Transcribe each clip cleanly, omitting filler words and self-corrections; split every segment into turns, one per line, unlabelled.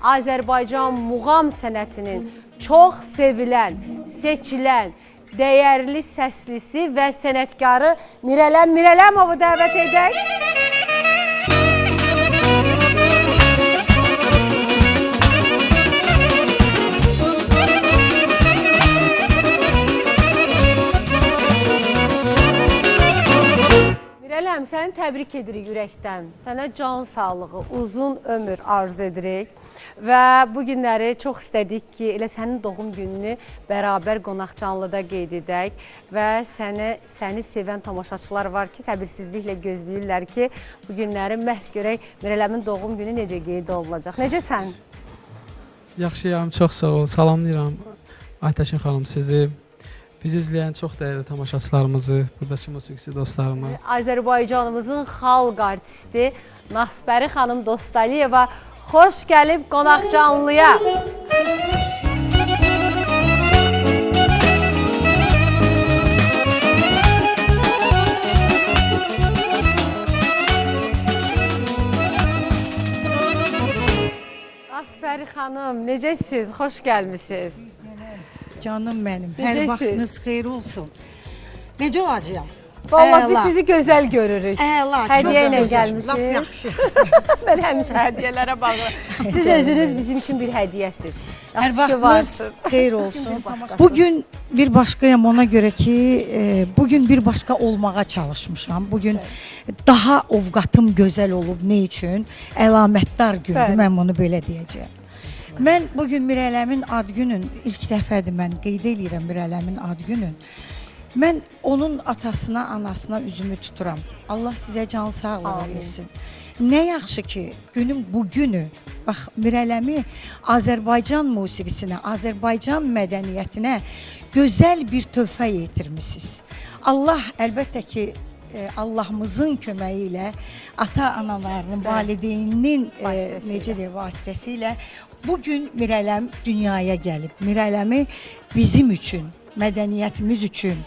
Azərbaycan muğam sənətinin çox sevilən, seçilən, dəyərli səslisi və sənətkarı Mirələm Mirələmovu dəvət edək. Mirələm, səni təbrik edirik ürəkdən. Sənə can sağlığı, uzun ömür arzu edirik. Və bu günləri çox istədik ki, elə sənin doğum gününü bərabər Qonaqcanlıda qeyd edək. Və səni sevən tamaşaçılar var ki, səbirsizliklə gözləyirlər ki, bu günləri məhz görək Mirələmin doğum günü necə qeyd olunacaq. Necəsən?
Yaxşıyam, çox sağ ol. Salamlayıram Aytəkin xanım sizi. Bizi izləyən çox dəyərli tamaşaçılarımızı, buradakı musiqisi dostlarımı.
Azərbaycanımızın xalq artisti Nasbəri xanım Dostaliyeva xoş gəlib Qonaqcanlıya. Nasbəri xanım, necəsiniz? Xoş gəlmisiniz.
Canım mənim, hər vaxtınız xeyir olsun. Necə olacağım?
Vallahi biz sizi gözəl görürük. Hədiyyə ilə gəlmişsiniz.
Laf yaxşı.
Mən həmişə hədiyyələrə bağlı. Siz özünüz bizim üçün bir hədiyyəsiz.
Hər vaxtınız xeyir olsun. Bugün bir başqayam ona görə ki, bugün bir başqa olmağa çalışmışam. Bugün daha ovqatım gözəl olub. Ne üçün? Əlamətdar gündür, mən bunu belə deyəcəyəm. Mən bugün Mirələmin ad günün, ilk dəfədir mən qeyd edirəm Mirələmin ad günün. Mən onun atasına, anasına üzümü tuturam. Allah sizə can sağlığı versin. Nə yaxşı ki, günün bu günü, bax Mirələmi Azərbaycan musiqisinə, Azərbaycan mədəniyyətinə gözəl bir töhfə yetirmişsiniz. Allah əlbəttə ki, Allahımızın köməyi ilə, ata-analarının, valideyninin vasitəsilə bugün Mirələm dünyaya gəlib. Mirələmi bizim üçün, mədəniyyətimiz üçün,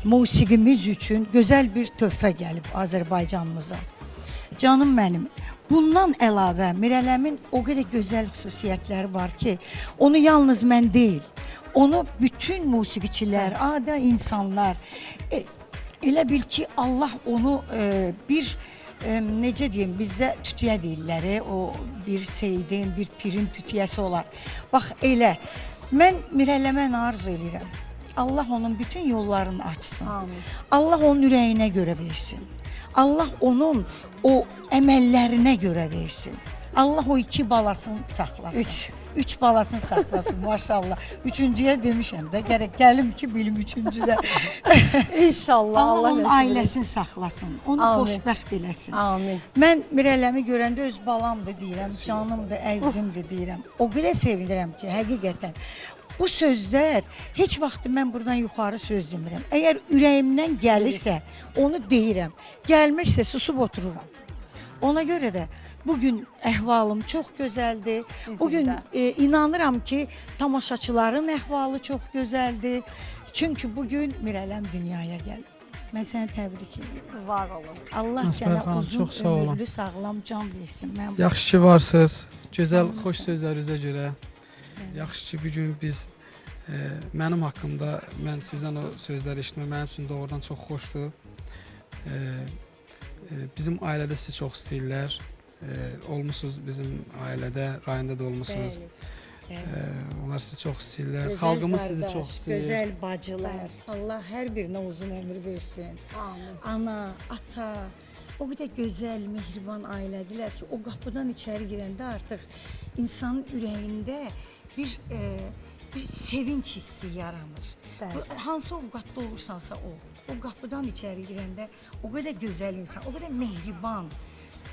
musiqimiz üçün gözəl bir töhfə gəlib Azərbaycanımıza. Canım mənim, bundan əlavə Mirələmin o qədər gözəl xüsusiyyətləri var ki, onu yalnız mən deyil, onu bütün musiqiçilər, adi insanlar, elə bil ki, Allah onu bir, necə deyim, bizdə tütüyə deyirlər, o bir seydin, bir pirin tütüyəsi olar. Bax, elə, mən Mirələmə arzu edirəm. Allah onun bütün yollarını açsın. Allah onun ürəyinə görə versin. Allah onun o əməllərinə görə versin. Allah o 2 balasını saxlasın. 3 balasını saxlasın, maşallah. 3-cüyə demişəm də, gərək gəlim ki, bilim 3-cüdə.
İnşallah.
Allah onun ailəsini saxlasın, onu xoşbəxt eləsin.
Amin.
Mən Mirələmi görəndə öz balamdır deyirəm, canımdır, əzizimdir deyirəm. O qədər sevinirəm ki, həqiqətən. Bu sözlər, heç vaxt mən buradan yuxarı söz demirəm. Əgər ürəyimdən gəlirsə, onu deyirəm. Gəlmirsə, susub otururam. Ona görə də bugün əhvalım çox gözəldir. Bugün inanıram ki, tamaşaçıların əhvalı çox gözəldir. Çünki bugün Mirələm dünyaya gəlib. Mən səni təbrik edirəm.
Var olun.
Allah sənə uzun ömürlü, sağlam can versin.
Yaxşı ki varsınız. Gözəl, xoş sözlərinizə görə. Yaxşı ki, bugün biz, mənim haqqımda, mən sizdən o sözləri eşitmək mənim üçün doğrudan çox xoşdur. Bizim ailədə sizi çox istəyirlər. Olmuşsunuz bizim ailədə, rayonda da olmuşsunuz. Onlar sizi çox istəyirlər. Xalqımız sizi çox istəyir.
Gözəl bacılar. Allah hər birinə uzun ömür versin. Ana, ata, o qədər gözəl, mehriban ailədirlər ki, o qapıdan içəri girəndə artıq insanın ürəyində bir sevinç hissi yaranır. Hansı ovqatda olursansa o qapıdan içəri girəndə o qədər gözəl insan, o qədər mehriban,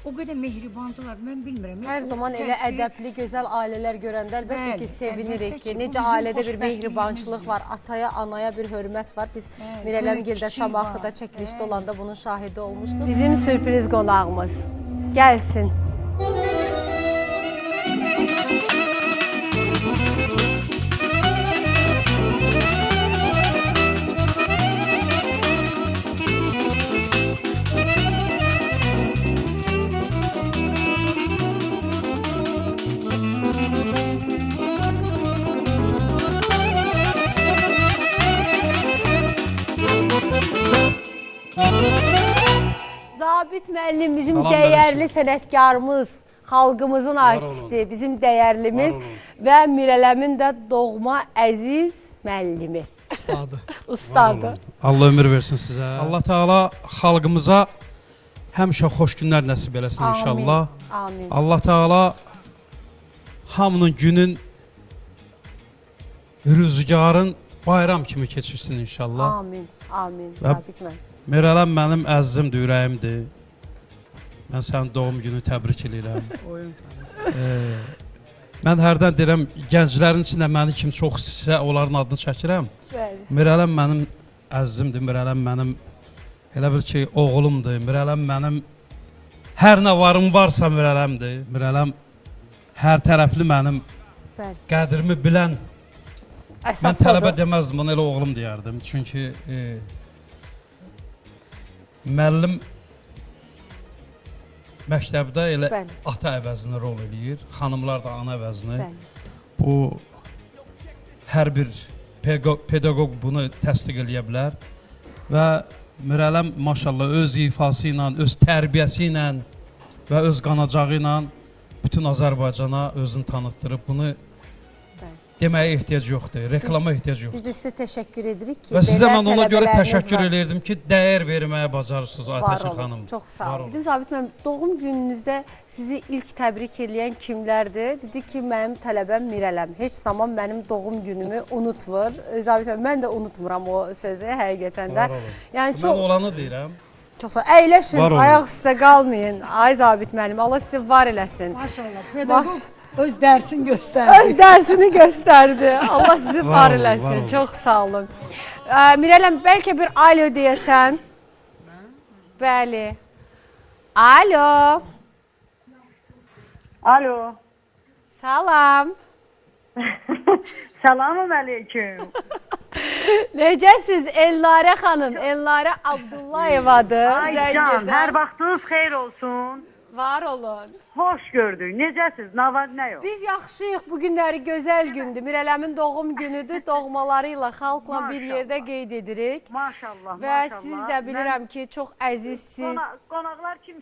o qədər mehribandılar, mən bilmirəm.
Hər zaman elə ədəbli, gözəl ailələr görəndə əlbəttə ki, sevinirik ki, necə ailədə bir mehribançılıq var, ataya, anaya bir hörmət var. Biz Mirələmgildə Şamaxıda çəkilişdə olanda bunun şahidi olmuşduq. Bizim sürpriz qonağımız gəlsin. Zabit müəllim bizim
Salam
dəyərli
verəcəm.
sənətkarımız, xalqımızın artisti, bizim dəyərlimiz və Mirələmin də doğma əziz müəllimi,
Ustadı.
ustadı.
Allah ömür versin sizə. Allah Teala xalqımıza həmişə xoş günlər nəsib eləsin inşallah.
Amin.
Allah Teala hamının günün rüzgarın bayram kimi keçirsin inşallah.
Amin. Amin.
Və-
Zabit müəllim.
Mirələm mənim əzizimdir, ürəyimdir. Mən sənin doğum gününü təbrik edirəm.
Oyun səhnəsi.
Mən hərdən deyirəm, gənclərin içində məni kim çox istəyirsə, onların adını çəkirəm.
Bəli.
Mirələm mənim əzizimdir, Mirələm mənim elə bil ki, oğlumdur. Mirələm mənim hər nə varım varsa Mirələmdir. Mirələm hər tərəfli mənim
Bəli.
qədrimi bilən. Mən
Əsas
tələbə
odur.
deməzdim, onu elə oğlum deyərdim. Çünki müəllim məktəbdə elə
Bəli.
ata əvəzini rol eləyir, xanımlar da ana əvəzini.
Bəli.
Bu hər bir pedaqoq bunu təsdiq eləyə bilər və Mirələm maşallah öz ifası ilə, öz tərbiyəsi ilə və öz qanacağı ilə bütün Azərbaycana özünü tanıtdırıb. Bunu deməyə ehtiyac yoxdur, reklama ehtiyac yoxdur.
Biz də sizə təşəkkür edirik ki,
Və sizə
belə
mən ona görə
tələbələriniz
təşəkkür
var.
edirdim ki, dəyər verməyə bacarırsınız
Var
Aytəkin
olun.
xanım.
Çox sağ
Var
olun.
olun.
Dedim Zabit müəllim, doğum gününüzdə sizi ilk təbrik edən kimlərdir? Dedi ki, mənim tələbəm Mirələm. Heç zaman mənim doğum günümü unutmur. Zabit müəllim, mən də unutmuram o sözü həqiqətən də.
Var olun.
Yəni
Mən
çox
olanı deyirəm.
çox sağ. Əyləşin,
Var olun.
ayaq üstə qalmayın. Ay Zabit müəllim, Allah sizi var eləsin.
Maşallah, pedaqoq öz dərsini göstərdi.
Öz dərsini göstərdi. Allah sizi
Var
var
olun, var
eləsin.
olun.
Çox sağ olun. Mirələm, bəlkə bir alo deyəsən? Bəli. Alo.
Alo.
Salam.
Selamun aleyküm.
Necəsiz Elnarə xanım? Elnarə Abdullayevadır.
Ay can,
Zəngirdən.
hər vaxtınız xeyir olsun.
Var olun.
Hoş gördük. Necəsiz? Ne var, ne yok?
Biz yaxşıyıq. Bu günləri gözəl gündür. Mirələmin doğum günüdür. Doğmaları ilə xalqla bir
Maşallah.
yerdə qeyd edirik.
Maşallah,
Və
maşallah.
siz də bilirəm ki, çox əzizsiz.
Qonaqlar kim?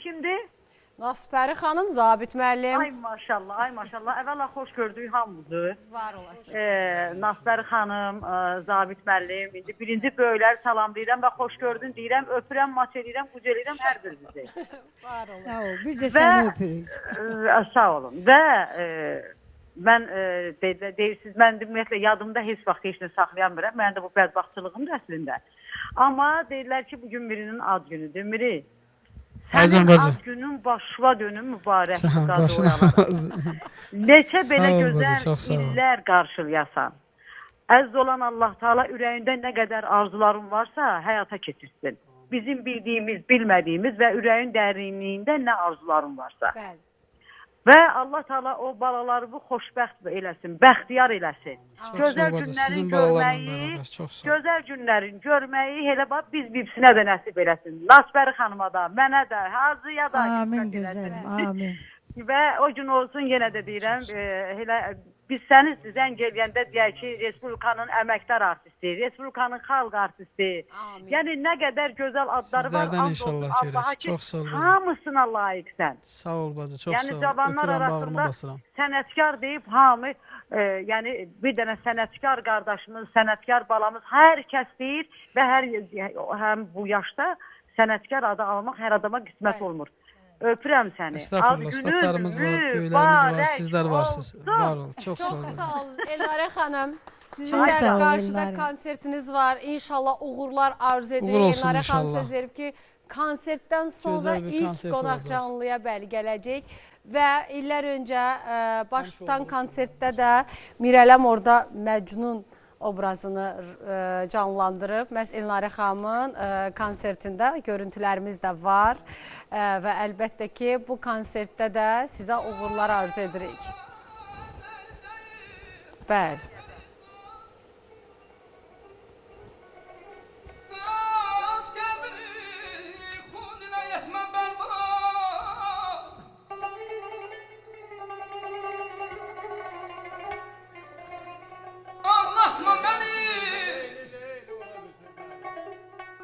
Nasbəri xanım, Zabit müəllim.
Ay maşallah, ay maşallah. Əvvəla xoş gördük hamımızı.
Var olasın.
Nasber xanım, Zabit müəllim. İndi birinci böyüklər salamlayıram və xoş gördün deyirəm. Öpürəm, maç edirəm, quc edirəm hər birinizi.
Var olun.
Sağ ol, biz də səni öpürük.
Sağ olun. Və mən deyirsiniz, mən ümumiyyətlə yadımda heç vaxt heç nə saxlayamıram. Mənim də bu bədbaxtçılığımdır əslində. Amma deyirlər ki, bugün Mirinin ad günüdür. Miri,
Azəm
sənin
bacı.
ad günün başva dönüm mübarək.
Sağ ol,
qazı
başına.
oyalar. Neçə belə
Sağ ol bacı,
gözəl
çox sağ ol.
illər qarşılayasan. Əziz olan Allah Taala ürəyində nə qədər arzuların varsa həyata keçirsin. Bizim bildiyimiz, bilmədiyimiz və ürəyin dərinliyində nə arzuların varsa.
Bəli.
Və Allah Taala o balalarımı xoşbəxt eləsin, bəxtiyar eləsin.
Çox sağ
Gözəl
ol bacı,
günlərin
sizin balalarla
görməyi,
bərabər. Çox sağ ol.
gözəl günlərin görməyi elə bax biz bibsinə də nəsib eləsin. Nasbəri xanıma da, mənə də, Hazıya da.
Amin
qismət eləsin.
gözəlim, amin.
Və o gün olsun yenə də deyirəm, elə biz səni zəng eləyəndə deyək ki, Respublikanın əməkdar artisti, Respublikanın xalq artisti.
Amin.
Yəni nə qədər gözəl adları var.
Sizlərdən
and
inşallah
olsun
görək.
Allaha ki,
Çox sağ ol bacı.
hamısına layiqsən.
Sağ ol bacı, çox
Yəni
sağ ol.
cavanlar
Öpürəm, bağrıma
arasında
basıram.
sənətkar deyib hamı, yəni bir dənə sənətkar qardaşımız, sənətkar balamız hər kəs deyir və həm bu yaşda sənətkar adı almaq hər adama qismət olmur. Öpürəm səni.
Estağfurullah, statlarımız var, böyüklərimiz var, sizlər varsınız. Var ol, çox sağ
Çox
olun.
sağ olun Elnarə xanım. Sizin
Çox
də
sağ ol,
qarşıda
Elnarə.
konsertiniz var. İnşallah uğurlar arzu edirik.
Uğur olsun
Elnarə xanım
inşallah.
söz verib ki, konsertdən sonra
Gözəl bir
ilk
konsert
qonaq
olacaq.
canlıya bəli gələcək. Və illər öncə Başistan konsertdə də Mirələm orada Məcnun obrazını canlandırıb. Məhz Elnarə xanımın konsertində görüntülərimiz də var. Və əlbəttə ki, bu konsertdə də sizə uğurlar arzu edirik. Bəli.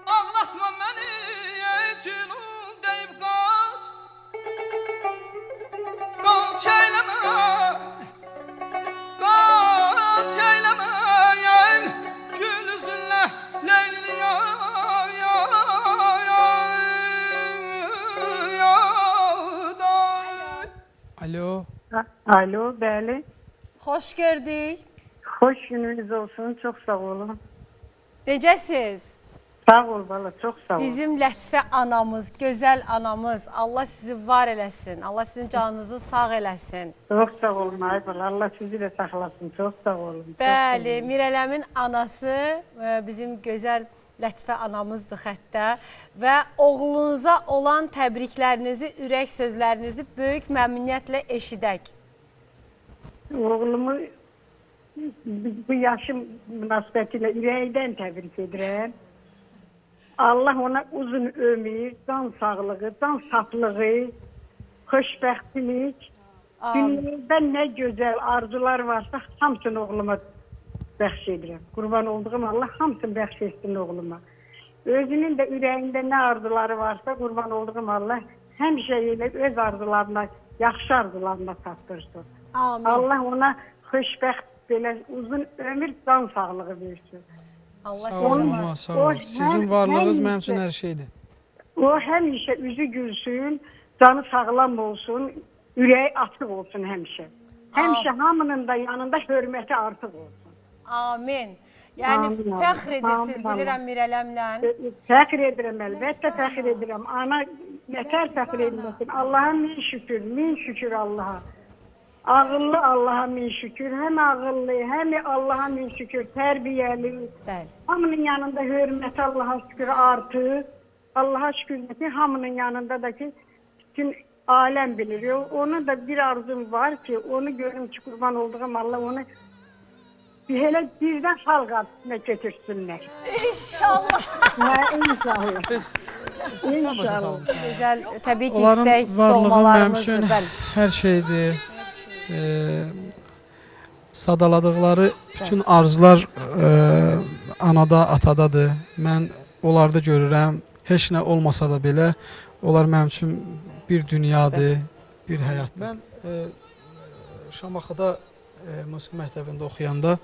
Ağlatma beni, ey cünun deyib qal. Alo, bəli.
Xoş gördük.
Xoş gününüz olsun. Çox sağ olun.
Necəsiz?
Sağ ol bala, çox sağ ol.
Bizim Lətifə anamız, gözəl anamız. Allah sizi var eləsin. Allah sizin canınızı sağ eləsin.
Çox sağ olun ay bala. Allah sizi də saxlasın. Çox sağ olun. Çox sağ
Bəli,
olun.
Mirələmin anası bizim gözəl Lətifə anamızdır xəttə və oğlunuza olan təbriklərinizi, ürək sözlərinizi böyük məmnuniyyətlə eşidək.
Oğlumu bu yaşım münasibətilə ürəkdən təbrik edirəm. Allah ona uzun ömür, can sağlığı, can saflığı, xoşbəxtlik, dünyada nə gözəl arzular varsa hamısını oğluma bəxş edirəm. Qurban olduğum Allah hamısını bəxş etsin oğluma. Özünün də ürəyində nə arzuları varsa qurban olduğum Allah həmişə elə öz arzularına, yaxşı arzularına çatdırsın.
Amin.
Allah ona xoşbəxt belə uzun ömür, can sağlığı versin.
Allah
Sağ
sizin
olun,
var.
amma sağ olun. Sizin varlığınız mənim üçün hər şeydir.
O həmişə üzü gülsün, canı sağlam olsun, ürəyi açıq olsun həmişə. Həmişə hamının da yanında hörməti artıq olsun.
Amin. Yəni
Amin, amin.
fəxr edirsiniz,
Amin,
bilirəm Mirələmlə.
Fəxr edirəm, əlbəttə fəxr edirəm. Ana nətər fəxr etməsin. Allaha min şükür Allaha. Ağıllı Allaha min şükür, həm ağıllı, həm Allaha min şükür, tərbiyəli.
Bəli.
Hamının yanında hörməti Allaha şükür artır. Allaha şükür ki, hamının yanında da ki, bütün aləm bilir. Onun da bir arzum var ki, onu görüm ki, qurban olduğum Allah onu elə birdən xalq arasına götürsünlər.
İnşallah.
Və inşallah.
Siz sən başa salmısınız.
Gözəl, təbii ki,
Onların
istək
varlığı mənim
doğmalarımızdır.
üçün
Bəli.
hər şeydir. Sadaladıqları bütün arzular anada, atadadır. Mən onlarda görürəm, heç nə olmasa da belə, onlar mənim üçün bir dünyadır, bir həyatdır. Mən Şamaxıda musiqi məktəbində oxuyanda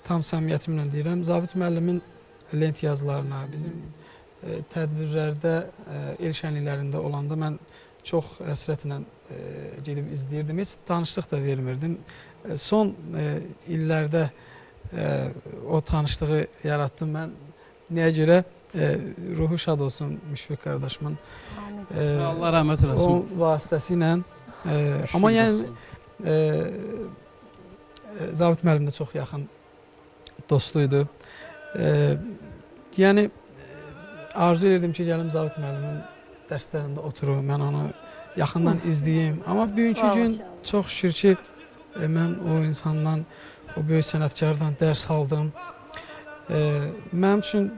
tam səmiyyətimlə deyirəm, Zabit müəllimin lent yazılarına, bizim tədbirlərdə, el şənliklərində olanda mən çox həsrətlə gedib izləyirdim. Heç tanışlıq da vermirdim. Son illərdə o tanışlığı yaratdım mən. Nəyə görə? Ruhu şad olsun Müşfiq qardaşımın.
Allah rəhmət eləsin.
O vasitəsilə. Amma yəni Zabit müəllim də çox yaxın dostuydu. Yəni arzu edirdim ki, gəlim Zabit müəllimin dərslərində oturum, mən onu yaxından izləyim. Amma bugünkü gün çox şükür ki, mən o insandan, o böyük sənətkardan dərs aldım. Mənim üçün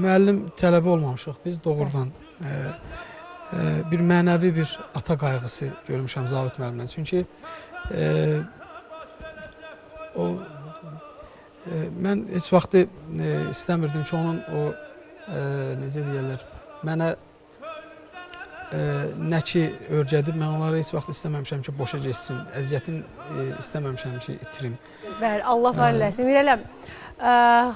müəllim tələbə olmamışıq. Biz doğrudan bir mənəvi bir ata qayğısı görmüşəm Zabit müəllimdən. Çünki mən heç vaxtı istəmirdim ki, onun o necə deyərlər, mənə nə ki örgədib, mən onları heç vaxt istəməmişəm ki, boşa geçsin, əziyyətin istəməmişəm ki, itirim.
Bəli, Allah var eləsin. Mirələm,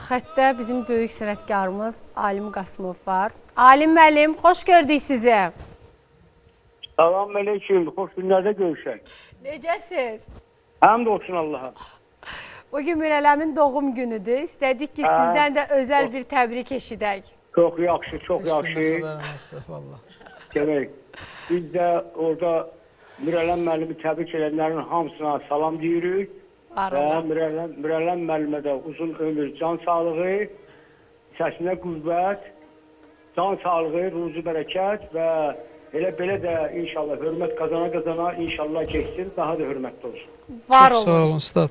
xəttə bizim böyük sənətkarımız Alim Qasımov var. Alim müəllim, xoş gördük sizi.
Salam aleyküm, xoş günlərdə görüşək.
Necəsiz?
Həmd olsun Allaha.
Bugün Mirələmin doğum günüdür. İstədik ki, sizdən də özəl bir təbrik eşidək.
Çox yaxşı, çox yaxşı. Demək, biz də orada Mirələm müəllimi təbrik edənlərin hamısına salam deyirik. Və Mirələm müəllimə də uzun ömür, can sağlığı, səsinə qüvvət, can sağlığı, ruzu bərəkət və elə belə də inşallah hörmət qazana inşallah keçsin, daha da hörmətli olsun.
Var
Çox
olun.
sağ olun, ustad.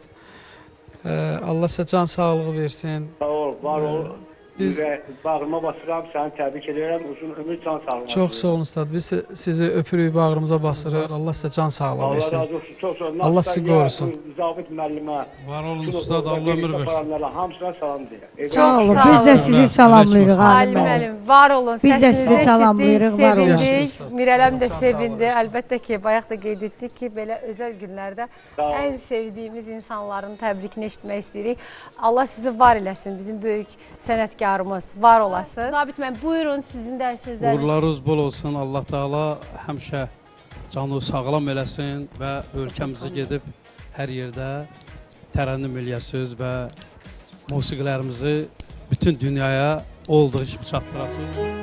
Allah sizə can sağlığı versin.
Sağ ol, var ol.
Biz
bağrıma basıram, səni təbrik edirəm, uzun ömür, can sağlığı.
çox sağ olun, ustad. Biz sizi öpürük, bağrımıza basırıq. Allah sizə can sağlığı
Allah
versin.
razı olsun, çox sağ olun.
Allah sizi qorusun.
Zabit müəllimə,
Var olun ustad, Allah ömür versin.
hamısına salam deyək.
Sağ olun.
sağ
Biz də
olun.
sizi salamlayırıq
Alim
Alim müəllim.
müəllim, var olun.
Biz də
Səsinizi
sizi salamlayırıq,
eşitdik,
var olun.
sevindik. Mirələm də
Can
sevindi.
sağ olun.
Əlbəttə ki, bayaq da qeyd etdik ki, belə özəl günlərdə
Sağ olun.
ən sevdiyimiz insanların təbrikini eşitmək istəyirik. Allah sizi var eləsin. Bizim böyük sənətkar həvəskarımız. Var olasınız. Zabit müəllim, buyurun sizin də sözləriniz.
Uğurlarınız bol olsun. Allah Teala həmişə canı sağlam eləsin və ölkəmizi gedib hər yerdə tərənnüm eləyəsiniz və musiqilərimizi bütün dünyaya olduğu kimi çatdırasınız.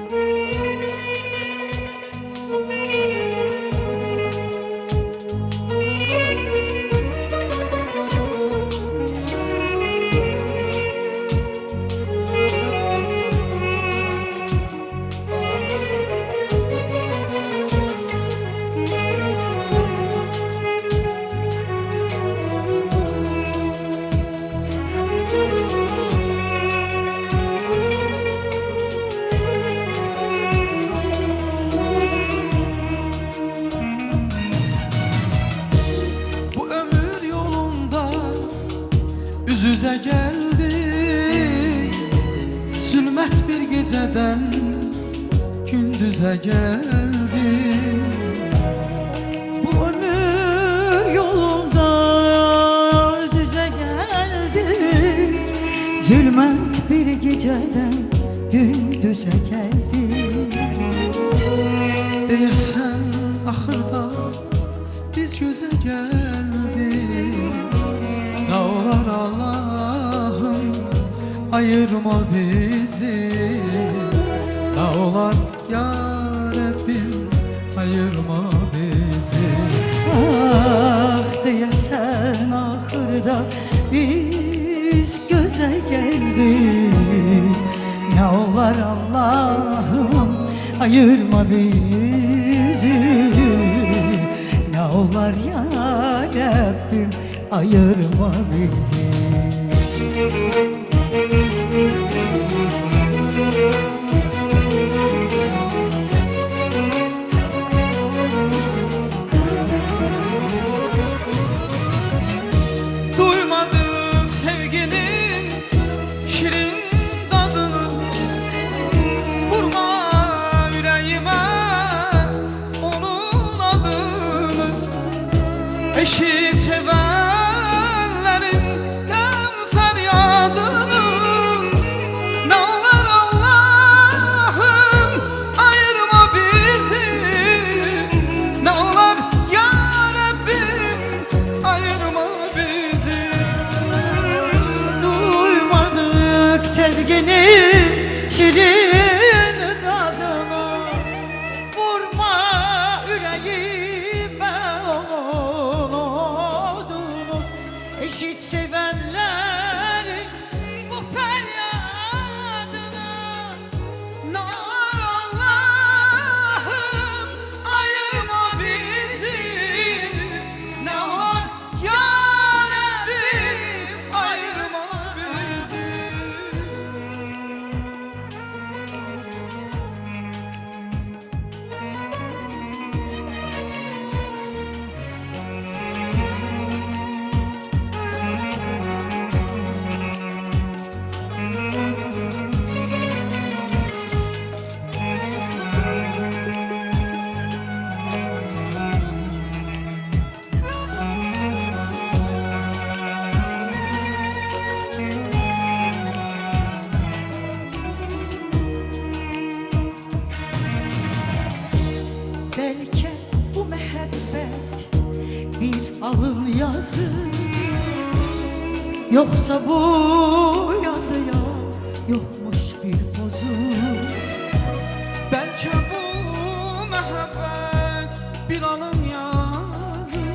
Üz-üzə gəldik, zülmət bir gecədən gündüzə gəldik. Bu ömür yolunda üz-üzə gəldik, zülmət bir gecədən gündüzə gəldik. Deyəsən axırda biz gözə gəldik. Ne olar Allah'ım ayırma bizi, ne olar ya Rabbim ayırma bizi. Ah deyəsən axırda biz gözə gəldik. Ne olar Allah'ım ayırma bizi, ne olar ya Rabbim ayırma bizi. Duymadık sevginin şirin tadını, vurma yüreğime onun adını. Eşit sevenlerin gam feryadını, ne olur Allah'ım ayırma bizi, ne olur ya Rabbim ayırma bizi. Duymadık sevginin şirin tadını, vurma yüreğime onun odunu. Eşit sevenlerin bu feryadını, ne olur Allah'ım ayırma bizi, ne olur ya Rabbim ayırma bizi. Belki bu mehabbet bir alın yazı, yoksa bu yazıya yokmuş bir pozu. Belki bu mehabbet bir alın yazı,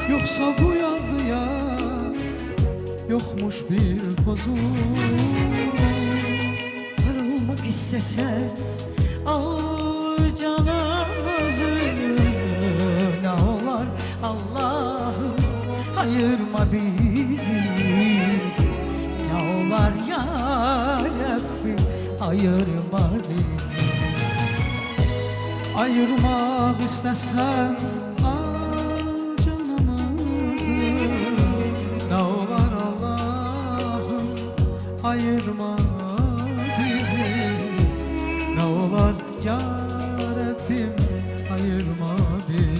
yoksa bu yazıya yokmuş bir pozu. Sarılmak istesen al canımızı, ne olur Allah'ım ayırma bizi, ne olur ya Rabbim ayırma bizi. Ayırmak istesen al canımızı, ne olur Allah'ım ayırma bizi, ne olur ya Rabbim ayırma bizi.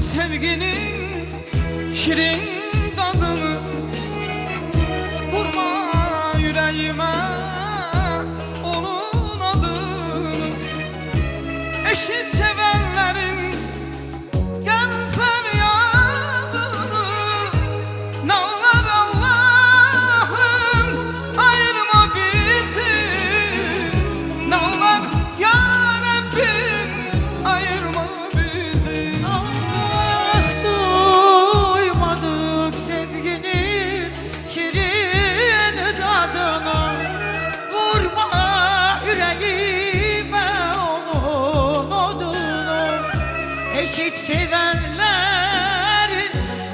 sevginin şirin dadını, vurma yüreğime onun adını. Eşit sevenlerin gel feryadını, ne olur Allah'ım ayırma bizi, ne olur ya Rabbim ayırma bizi.
Ah, duymadık sevginin şirin tadını, vurma yüreğime onun odunu. Eşit sevenlerin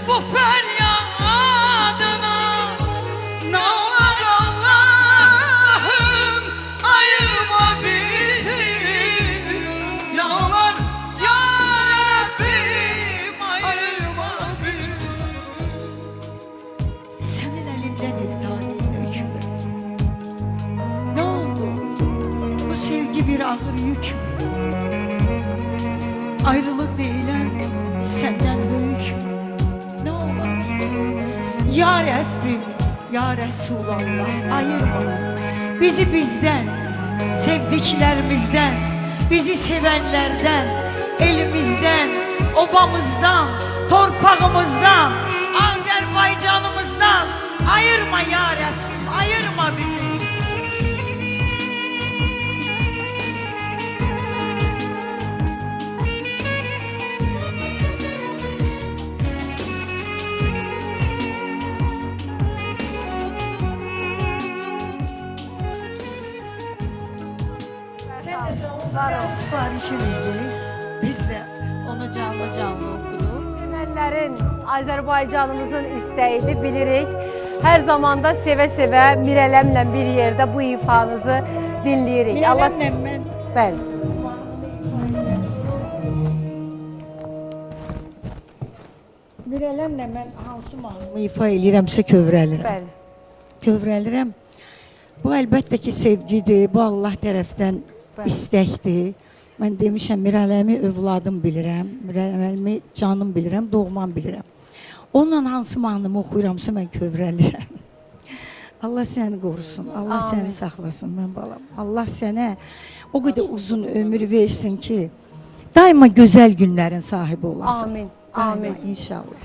bu feryadını,
Ne olur Allah'ım ayırma bizi, ne olur ya Rabbim ayırma bizi.
senin elinden bir tane öykü. Ne oldu? Bu sevgi bir ağır yük mü? Ayrılık değilen senden büyük mü? Ne olur? Ya Rabbim, Ya Resulallah ayırma bizi bizden, sevdiklerimizden, bizi sevenlerden, elimizden, obamızdan, torpağımızdan, Azerbaycanımızdan ayırma Ya Rabbim, ayırma bizi. Sen de sen siparişimizdi. Biz de onu canlı canlı okuduk.
Sevənlərin Azərbaycanımızın istəyidir, bilirik. Hər zaman da sevə-sevə Mirələmlə bir yerdə bu ifanızı dinləyirik.
Mirəlemlə mən
Bəli.
Mirələmlə mən hansı mahnımı ifa eləyirəmsə kövrəlirəm.
Bəli.
Kövrəlirəm. Bu əlbəttə ki sevgidir, bu Allah tərəfdən
Bəli.
istəkdir. Mən demişəm Mirələmi övladım bilirəm, Mirələmi canım bilirəm, doğmam bilirəm. Onunla hansı mahnımı oxuyuramsa mən kövrəlirəm. Allah səni qorusun, Allah
Amin.
səni saxlasın mən balam. Allah sənə o qədər uzun ömür versin ki, daima gözəl günlərin sahibi olasın.
Amin.
Daima
Amin.
inşallah.